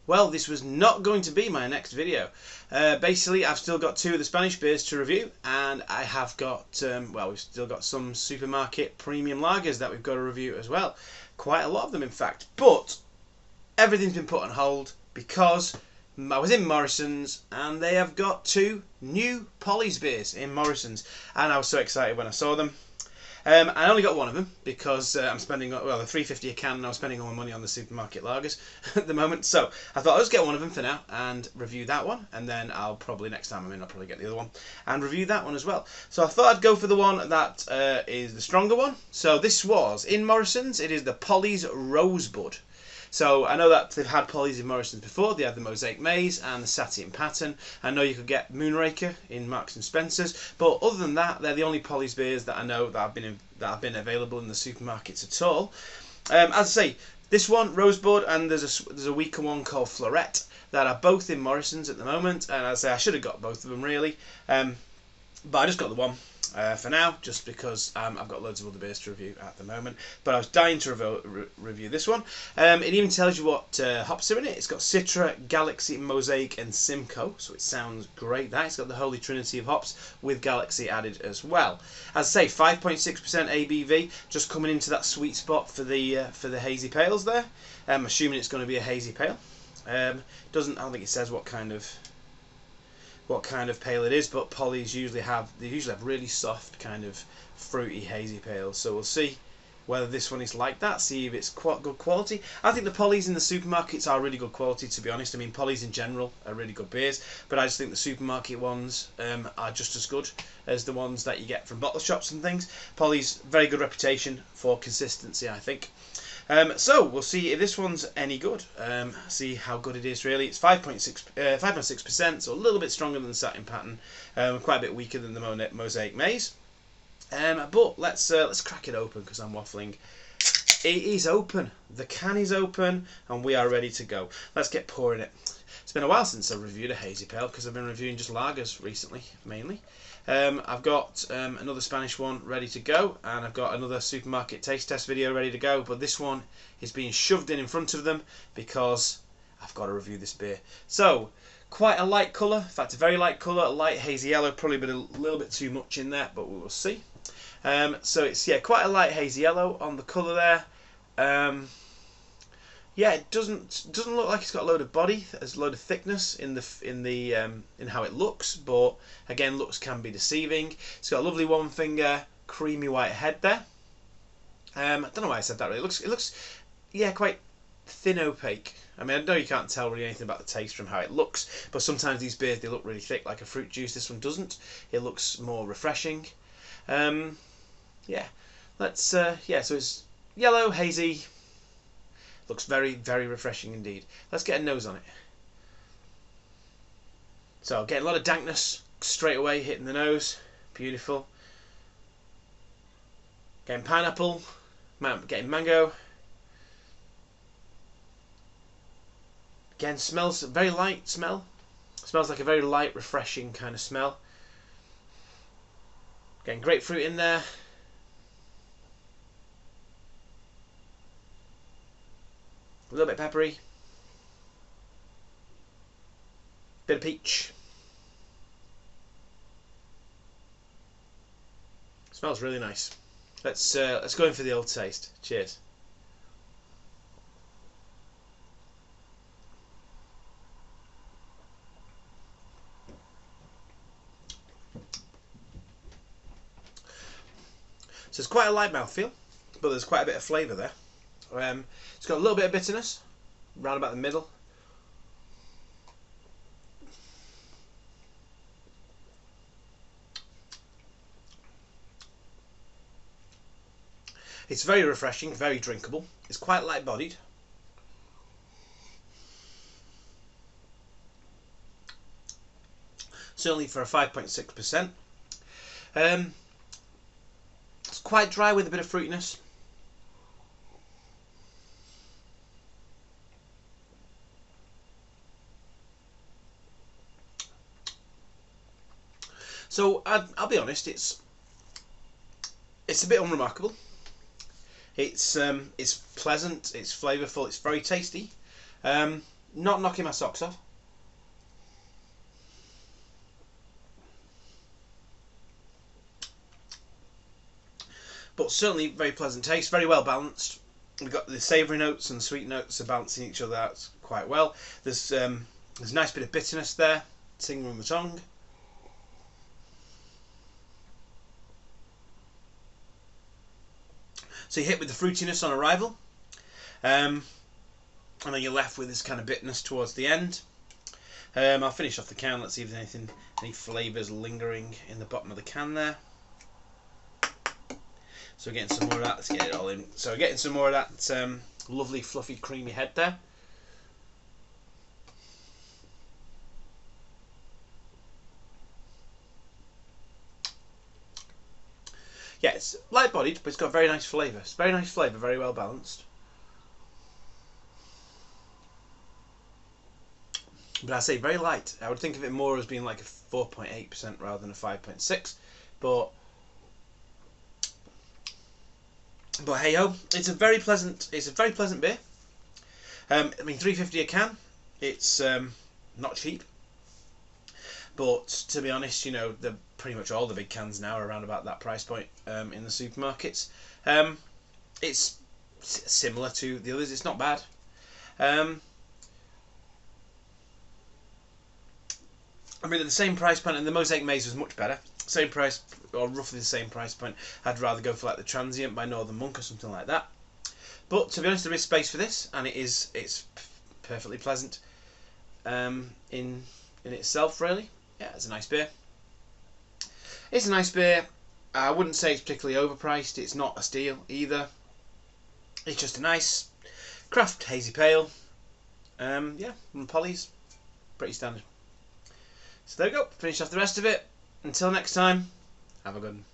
Well, this was not going to be my next video. Basically, I've still got two of the Spanish beers to review, and I have got, well, we've still got some supermarket premium lagers that we've got to review as well. Quite a lot of them, in fact. But everything's been put on hold because I was in Morrison's and they have got two new Polly's beers in Morrison's, and I was so excited when I saw them. I only got one of them because I'm spending, well, they're $3.50 a can, and I was spending all my money on the supermarket lagers at the moment. So I thought I'll just get one of them for now and review that one, and then I'll probably, next time I'm in, I'll probably get the other one and review that one as well. So I thought I'd go for the one that is the stronger one. So this was in Morrison's. It is the Polly's Rosebud. So I know that they've had Polly's in Morrison's before. They had the Mosaic Maze and the Satin Pattern. I know you could get Moonraker in Marks and Spencer's, but other than that, they're the only Polly's beers that I know that have been available in the supermarkets at all. As I say, this one Rosebud, and there's a weaker one called Florette that are both in Morrison's at the moment. And as I say, I should have got both of them really, but I just got the one. For now, just because I've got loads of other beers to review at the moment. But I was dying to review this one. It even tells you what hops are in it. It's got Citra, Galaxy, Mosaic and Simcoe, so it sounds great. It's got the holy trinity of hops with Galaxy added as well. As I say, 5.6% ABV, just coming into that sweet spot for the hazy pales there. I'm assuming it's going to be a hazy pale. I don't think it says what kind of pale it is, but Polly's usually have really soft kind of fruity hazy pales, so we'll see whether this one is like that, see if it's quite good quality. I think the Polly's in the supermarkets are really good quality, to be honest. I mean, Polly's in general are really good beers, but I just think the supermarket ones are just as good as the ones that you get from bottle shops and things. Polly's very good reputation for consistency, I think. So we'll see if this one's any good. See how good it is really. It's 5.6%, so a little bit stronger than the Satin Pattern, quite a bit weaker than the Mosaic Maze. But let's crack it open because I'm waffling. It is open. The can is open, and we are ready to go. Let's get pouring it. It's been a while since I've reviewed a hazy pale because I've been reviewing just lagers recently, mainly. I've got another Spanish one ready to go, and I've got another supermarket taste test video ready to go, but this one is being shoved in front of them because I've got to review this beer. So, quite a light colour, in fact a very light colour, a light hazy yellow, probably been a little bit too much in there, but we will see. So it's, yeah, quite a light hazy yellow on the colour there. Yeah, it doesn't look like it's got a load of body. There's a load of thickness in how it looks, but again, looks can be deceiving. It's got a lovely one finger, creamy white head there. I don't know why I said that. Really, it looks, yeah, quite thin, opaque. I mean, I know you can't tell really anything about the taste from how it looks, but sometimes these beers they look really thick, like a fruit juice. This one doesn't. It looks more refreshing. Yeah, yeah. So it's yellow, hazy. Looks very, very refreshing indeed. Let's get a nose on it. So getting a lot of dankness straight away, hitting the nose. Beautiful. Getting pineapple, getting mango. Again, smells very light smell. Smells like a very light, refreshing kind of smell. Getting grapefruit in there. A little bit peppery. Bit of peach. Smells really nice. Let's go in for the old taste. Cheers. So it's quite a light mouthfeel, but there's quite a bit of flavour there. It's got a little bit of bitterness, round about the middle. It's very refreshing, very drinkable. It's quite light-bodied. Certainly for a 5.6%. It's quite dry with a bit of fruitiness. So I'll be honest, it's a bit unremarkable. It's pleasant, it's flavourful, it's very tasty. not knocking my socks off. But certainly very pleasant taste, very well balanced. We've got the savoury notes and sweet notes are balancing each other out quite well. There's a nice bit of bitterness there, tingling on the tongue. So you hit with the fruitiness on arrival, and then you're left with this kind of bitterness towards the end. I'll finish off the can. Let's see if there's any flavours lingering in the bottom of the can there. So we're getting some more of that. Let's get it all in. So we're getting some more of that lovely, fluffy, creamy head there. Yeah, it's light-bodied, but it's got very nice flavour. It's very nice flavour, very well balanced. But I say very light. I would think of it more as being like a 4.8% rather than a 5.6. But hey ho, it's a very pleasant beer. I mean, $3.50 a can. It's not cheap. But to be honest, you know, pretty much all the big cans now are around about that price point in the supermarkets. It's similar to the others. It's not bad. I mean, at the same price point, and the Mosaic Maze was much better. Same price, or roughly the same price point. I'd rather go for like the Transient by Northern Monk or something like that. But to be honest, there is space for this, and it's perfectly pleasant in itself, really. Yeah, it's a nice beer. It's a nice beer. I wouldn't say it's particularly overpriced. It's not a steal either. It's just a nice craft hazy pale. Yeah, from Polly's. Pretty standard. So there we go. Finish off the rest of it. Until next time, have a good one.